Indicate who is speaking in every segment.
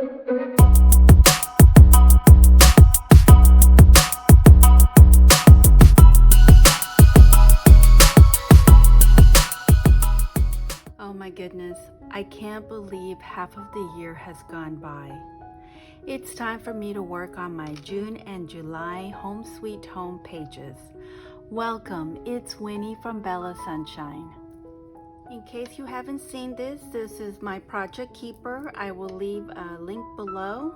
Speaker 1: Oh my goodness, I can't believe half of the year has gone by. It's time for me to work on my June and July Home Sweet Home pages. Welcome, it's Winnie from BellaSunshyn. In case you haven't seen this is my project keeper. I will leave a link below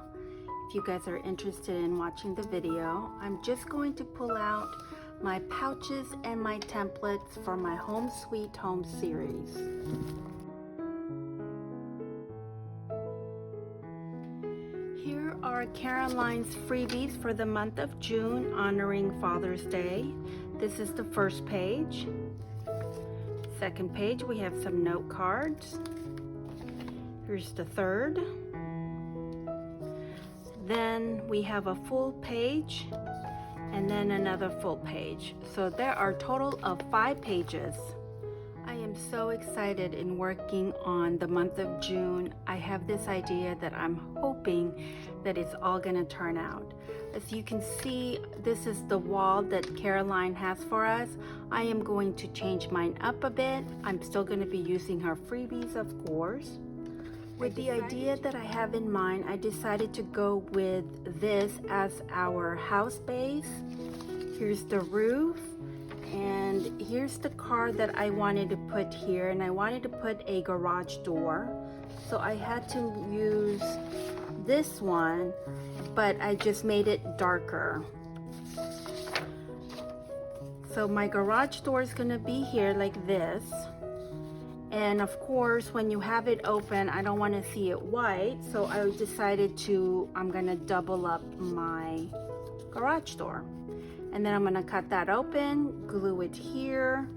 Speaker 1: if you guys are interested in watching the video. I'm just going to pull out my pouches and my templates for my Home Sweet Home series. Here are Caroline's freebies for the month of June honoring Father's Day. This is the first page. Second page, we have some note cards. Here's the third. Then we have a full page and then another full page. So there are a total of 5 pages. I am so excited in working on the month of June. I have this idea that I'm hoping that it's all gonna turn out. As you can see, this is the wall that Caroline has for us. I am going to change mine up a bit. I'm still gonna be using her freebies, of course. With the idea that I have in mind, I decided to go with this as our house base. Here's the roof. And here's the card that I wanted to put here, and I wanted to put a garage door. So I had to use this one, but I just made it darker. So my garage door is gonna be here like this. And of course, when you have it open, I don't wanna see it white. So I decided I'm gonna double up my garage door. And then I'm gonna cut that open, glue it here.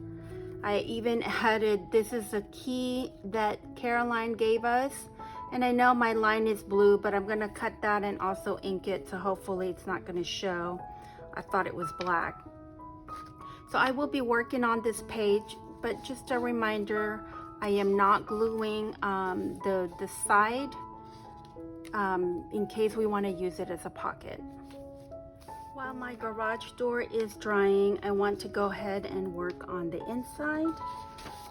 Speaker 1: I even added, this is a key that Caroline gave us. And I know my line is blue, but I'm gonna cut that and also ink it, so hopefully it's not gonna show. I thought it was black. So I will be working on this page, but just a reminder, I am not gluing the side in case we wanna use it as a pocket. While my garage door is drying, I want to go ahead and work on the inside.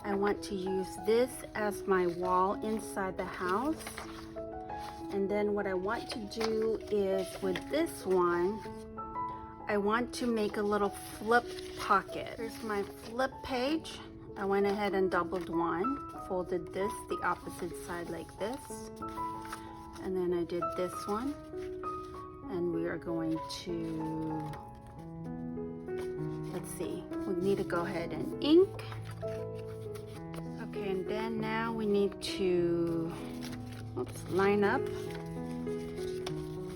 Speaker 1: I want to use this as my wall inside the house. And then what I want to do is with this one, I want to make a little flip pocket. Here's my flip page. I went ahead and doubled one, folded this the opposite side like this. And then I did this one. And we are going to, let's see, we need to go ahead and ink. Okay, and then now we need to, line up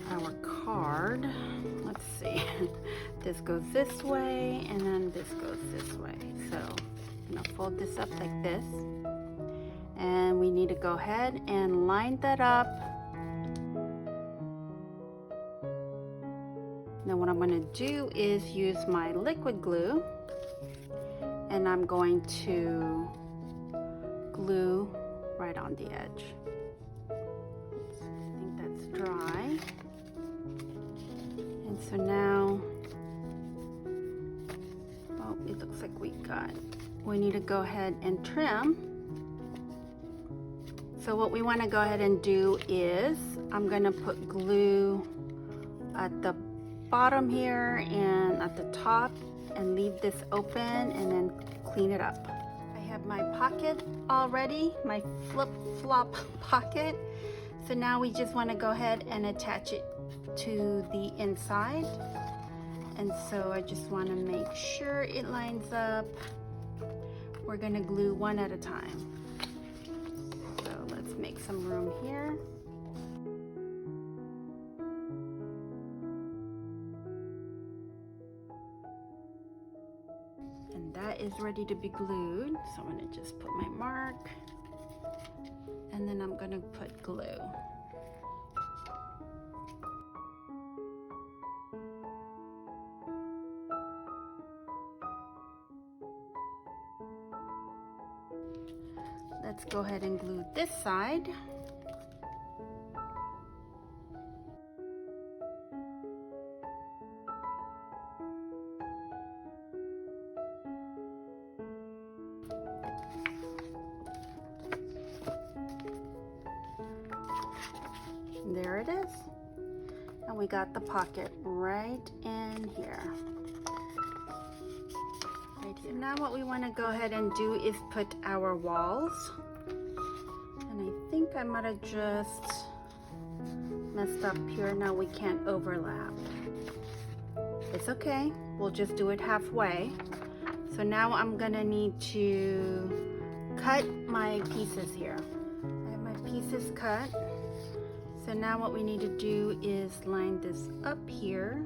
Speaker 1: our card. Let's see, this goes this way and then this goes this way. So I'm gonna fold this up like this. And we need to go ahead and line that up. Now what I'm going to do is use my liquid glue, and I'm going to glue right on the edge. I think that's dry. And so now, it looks like we need to go ahead and trim. So what we want to go ahead and do is, I'm going to put glue at the bottom here and at the top and leave this open and then clean it up. I have my pocket already, my flip-flop pocket. So now we just want to go ahead and attach it to the inside. And so I just want to make sure it lines up. We're going to glue one at a time. So let's make some room here. And that is ready to be glued. So I'm gonna just put my mark and then I'm gonna put glue. Let's go ahead and glue this side. There it is. And we got the pocket right in here. Right here. Now what we want to go ahead and do is put our walls. And I think I might have just messed up here. Now we can't overlap. It's okay. We'll just do it halfway. So now I'm gonna need to cut my pieces here. I have my pieces cut. So now what we need to do is line this up here.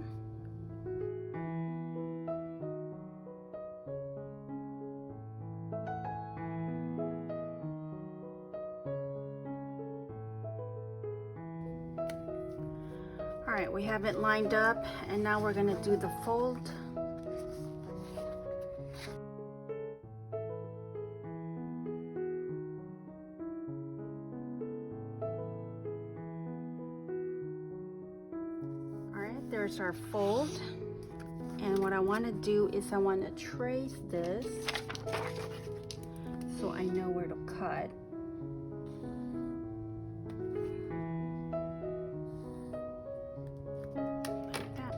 Speaker 1: All right, we have it lined up, and now we're gonna do the fold. There's our fold, and what I want to do is I want to trace this so I know where to cut. Like that.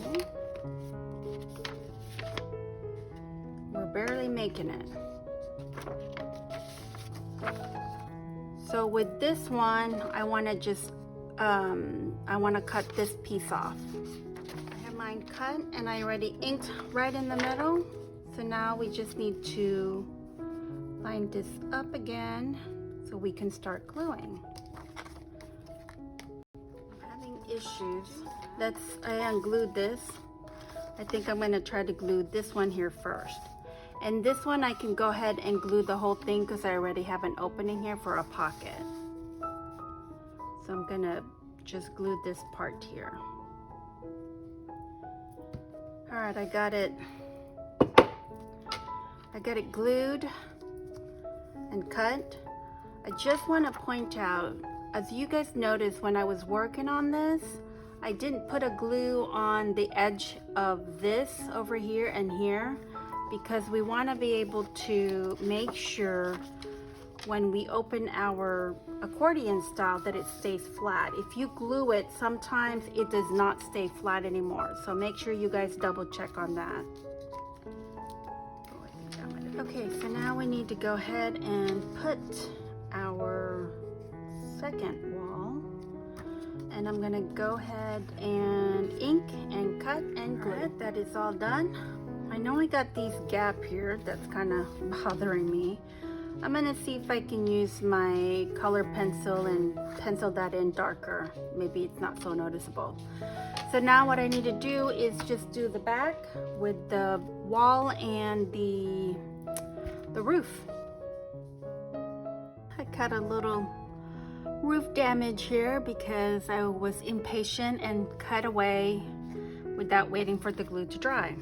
Speaker 1: Okay. We're barely making it. So with this one, I want to just I want to cut this piece off. I have mine cut and I already inked right in the middle. So now we just need to line this up again so we can start gluing. I'm having issues. I unglued this. I think I'm going to try to glue this one here first. And this one I can go ahead and glue the whole thing because I already have an opening here for a pocket. So I'm gonna just glue this part here. All right, I got it glued and cut. I just want to point out, as you guys noticed when I was working on this, I didn't put a glue on the edge of this over here and here because we want to be able to make sure when we open our accordion style that it stays flat. If you glue it, sometimes it does not stay flat anymore. So make sure you guys double check on that. Okay, so now we need to go ahead and put our second wall. And I'm gonna go ahead and ink and cut and glue. That is all done. I know I got these gap here that's kind of bothering me. I'm gonna see if I can use my color pencil and pencil that in darker. Maybe it's not so noticeable. So now what I need to do is just do the back with the wall and the roof. I cut a little roof damage here because I was impatient and cut away without waiting for the glue to dry.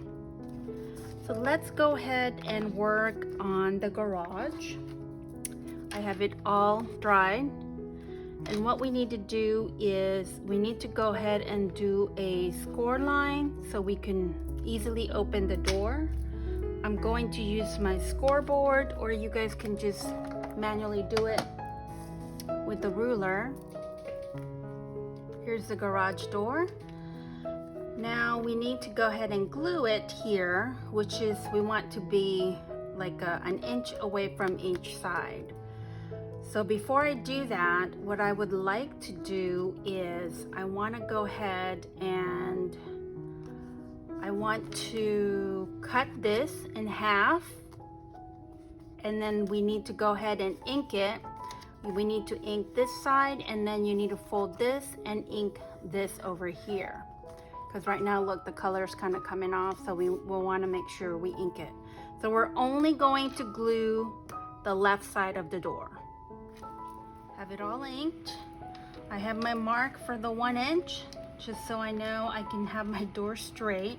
Speaker 1: So let's go ahead and work on the garage. I have it all dried. And what we need to do is we need to go ahead and do a score line so we can easily open the door. I'm going to use my scoreboard, or you guys can just manually do it with the ruler. Here's the garage door. Now we need to go ahead and glue it here, which is we want to be like an inch away from each side. So before I do that, what I would like to do is I want to go ahead and I want to cut this in half, and then we need to go ahead and ink it. We need to ink this side, and then you need to fold this and ink this over here. Because right now, look, the color's kind of coming off, so we will want to make sure we ink it. So we're only going to glue the left side of the door. Have it all inked. I have my mark for the 1 inch, just so I know I can have my door straight.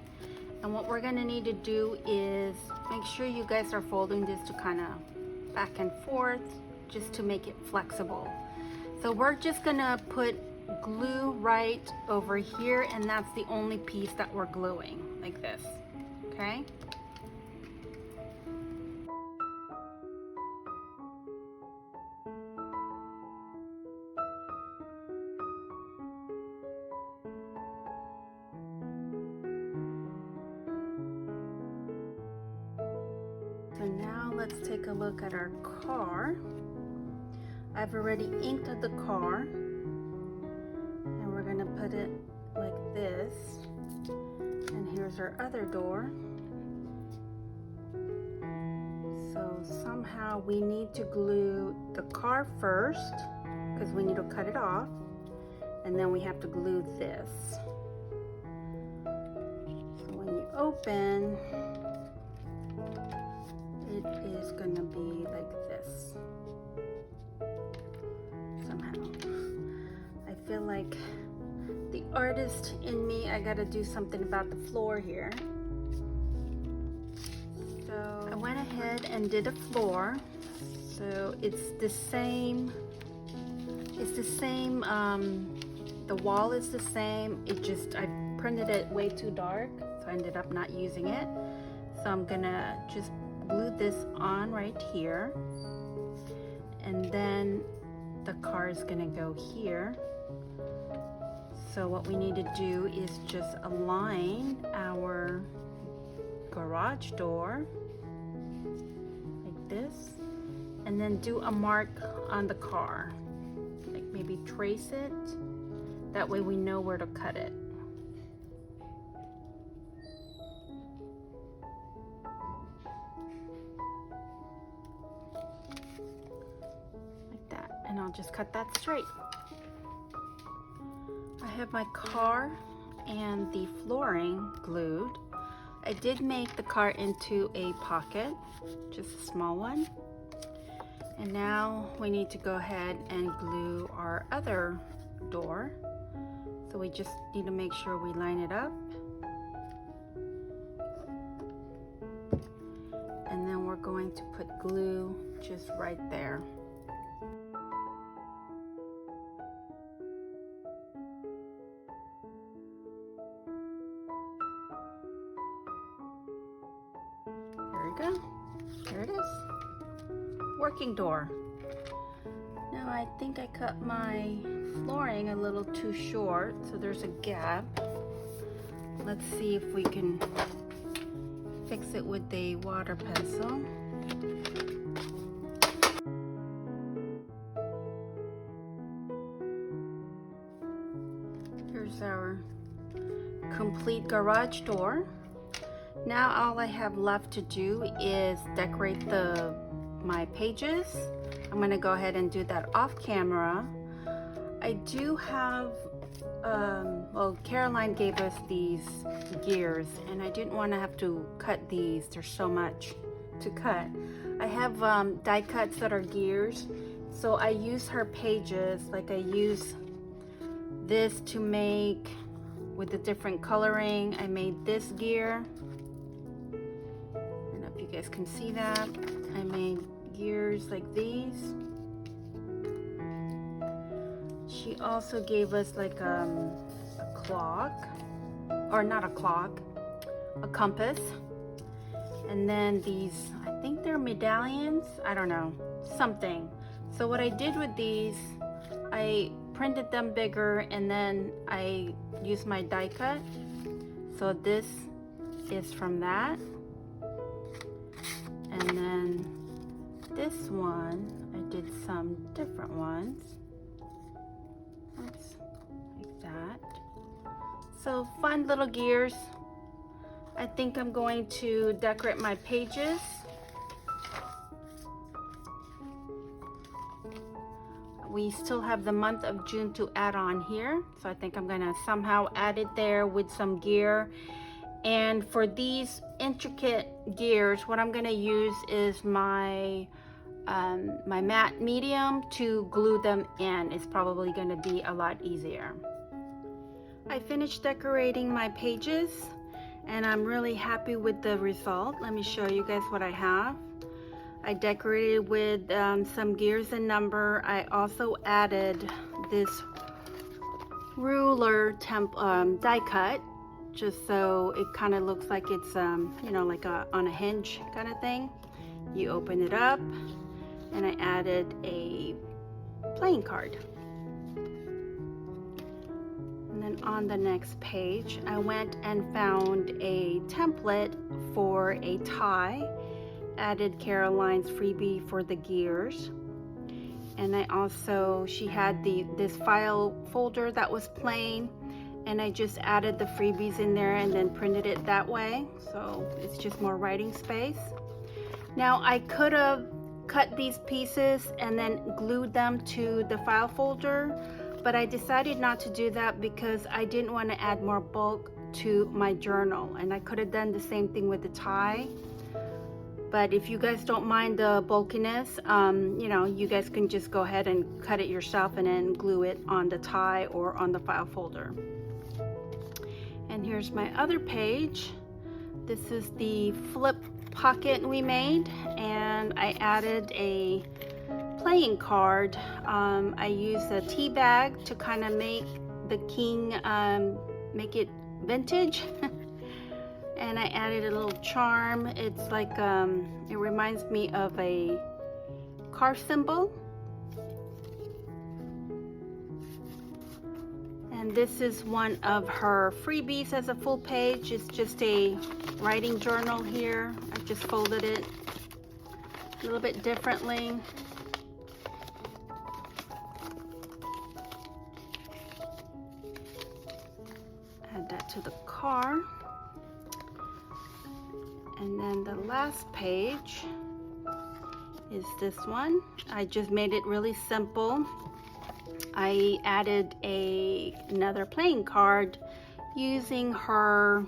Speaker 1: And what we're gonna need to do is make sure you guys are folding this to kind of back and forth, just to make it flexible. So we're just gonna put glue right over here, and that's the only piece that we're gluing, like this, okay? now let's take a look at our car. I've already inked the car, and we're gonna put it like this. And here's our other door. So somehow we need to glue the car first because we need to cut it off, and then we have to glue this. So when you open, it is gonna be like this. Somehow. I feel like the artist in me, I gotta do something about the floor here. So I went ahead and did a floor. So it's the same, the wall is the same. It just, I printed it way too dark, so I ended up not using it. So I'm gonna just glue this on right here. And then the car is gonna go here. So what we need to do is just align our garage door like this, and then do a mark on the car, like maybe trace it. That way we know where to cut it. Like that, and I'll just cut that straight. I have my car and the flooring glued. I did make the car into a pocket, just a small one. And now we need to go ahead and glue our other door. So we just need to make sure we line it up. And then we're going to put glue just right there. Go. There it is. Working door. Now I think I cut my flooring a little too short, so there's a gap. Let's see if we can fix it with a water pencil. Here's our complete garage door. Now all I have left to do is decorate my pages. I'm going to go ahead and do that off camera. I do have, well, Caroline gave us these gears, and I didn't want to have to cut these. There's so much to cut. I have die cuts that are gears, so I use her pages. Like I use this to make, with the different coloring, I made this gear. You guys can see that. I made gears like these. She also gave us like a clock, or not a clock, a compass. And then these, I think they're medallions, I don't know, something. So what I did with these, I printed them bigger, and then I used my die cut. So this is from that. And then this one, I did some different ones. Oops, like that. So fun little gears. I think I'm going to decorate my pages. We still have the month of June to add on here. So I think I'm gonna somehow add it there with some gear. And for these intricate gears, what I'm gonna use is my my matte medium to glue them in. It's probably gonna be a lot easier. I finished decorating my pages, and I'm really happy with the result. Let me show you guys what I have. I decorated with some gears and number. I also added this ruler die cut, just so it kind of looks like it's you know, like on a hinge kind of thing. You open it up, and I added a playing card. And then on the next page, I went and found a template for a tie. added Caroline's freebie for the gears. And I also, she had this file folder that was plain, and I just added the freebies in there and then printed it that way. So it's just more writing space. Now I could have cut these pieces and then glued them to the file folder, but I decided not to do that because I didn't want to add more bulk to my journal, and I could have done the same thing with the tie. But if you guys don't mind the bulkiness, you know, you guys can just go ahead and cut it yourself and then glue it on the tie or on the file folder. And here's my other page. This is the flip pocket we made, and I added a playing card. I used a tea bag to kind of make the king, make it vintage. And I added a little charm. It's like, it reminds me of a car symbol. And this is one of her freebies as a full page. It's just a writing journal here. I just folded it a little bit differently. Add that to the car. And then the last page is this one. I just made it really simple. I added another playing card using her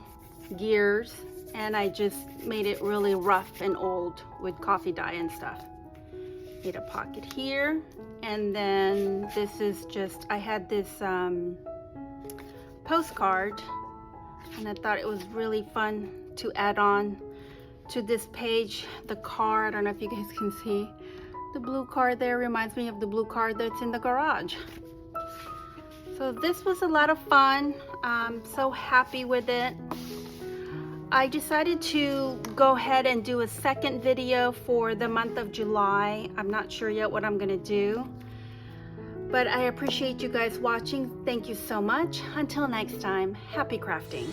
Speaker 1: gears, and I just made it really rough and old with coffee dye and stuff. Made a pocket here, and then this is just, I had this postcard, and I thought it was really fun to add on to this page. The car, I don't know if you guys can see, the blue car there reminds me of the blue car that's in the garage. So this was a lot of fun. I'm so happy with it. I decided to go ahead and do a second video for the month of July. I'm not sure yet what I'm gonna do, but I appreciate you guys watching. Thank you so much. Until next time, happy crafting.